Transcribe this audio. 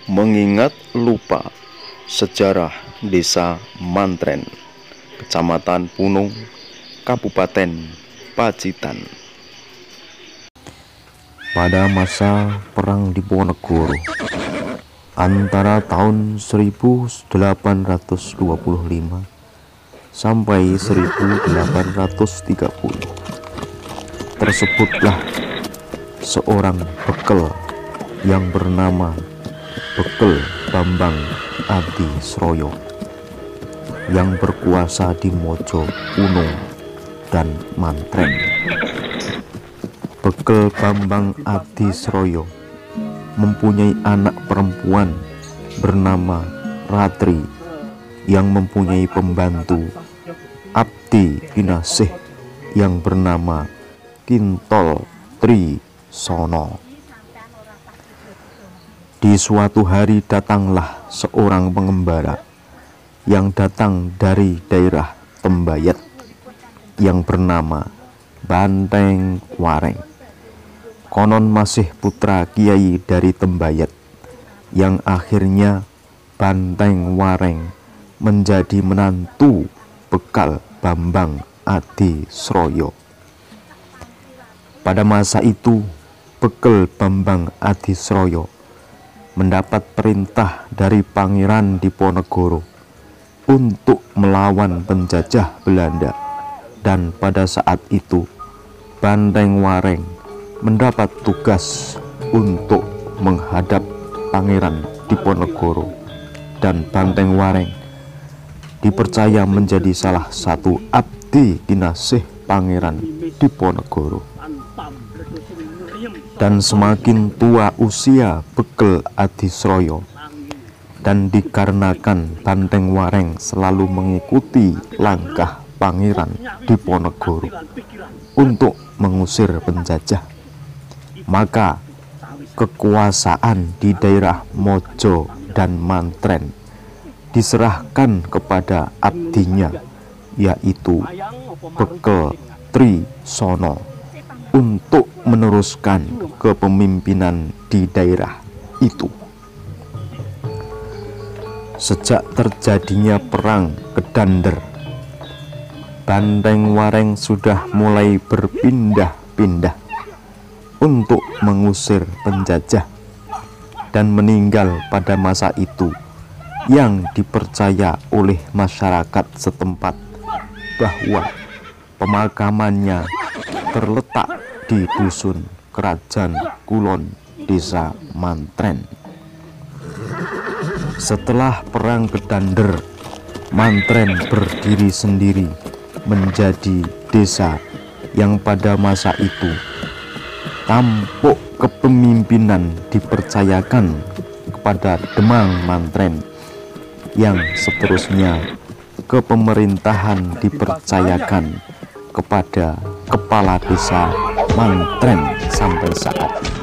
Mengingat lupa sejarah Desa Mantren, Kecamatan Punung, Kabupaten Pacitan. Pada masa Perang Diponegoro antara tahun 1825 sampai 1830, tersebutlah seorang bekel yang bernama Bekel Bambang Adisroyo yang berkuasa di Mojo, Punung, dan Mantren. Bekel Bambang Adisroyo mempunyai anak perempuan bernama Ratri yang mempunyai pembantu abdi kinasih yang bernama Kintol Tri Sono. Di suatu hari datanglah seorang pengembara yang datang dari daerah Tembayat yang bernama Banteng Wareng. Konon masih putra kiai dari Tembayat, yang akhirnya Banteng Wareng menjadi menantu Bekal Bambang Adisroyo. Pada masa itu Bekel Bambang Adisroyo mendapat perintah dari Pangeran Diponegoro untuk melawan penjajah Belanda, dan pada saat itu Banteng Wareng mendapat tugas untuk menghadap Pangeran Diponegoro, dan Banteng Wareng dipercaya menjadi salah satu abdi kinasih Pangeran Diponegoro. Dan semakin tua usia Bekel Adisroyo, dan dikarenakan Banteng Wareng selalu mengikuti langkah Pangeran Diponegoro untuk mengusir penjajah, maka kekuasaan di daerah Mojo dan Mantren diserahkan kepada abdinya, yaitu Bekel Tri Sono, untuk meneruskan kepemimpinan di daerah itu. Sejak terjadinya perang Kedander, Banteng Wareng sudah mulai berpindah-pindah untuk mengusir penjajah, dan meninggal pada masa itu yang dipercaya oleh masyarakat setempat bahwa pemakamannya terletak di dusun Kerajaan Kulon, Desa Mantren. Setelah perang Kedander, Mantren berdiri sendiri menjadi desa yang pada masa itu tampuk kepemimpinan dipercayakan kepada Demang Mantren, yang seterusnya kepemerintahan dipercayakan kepada Kepala Desa Mantren sampai saat ini.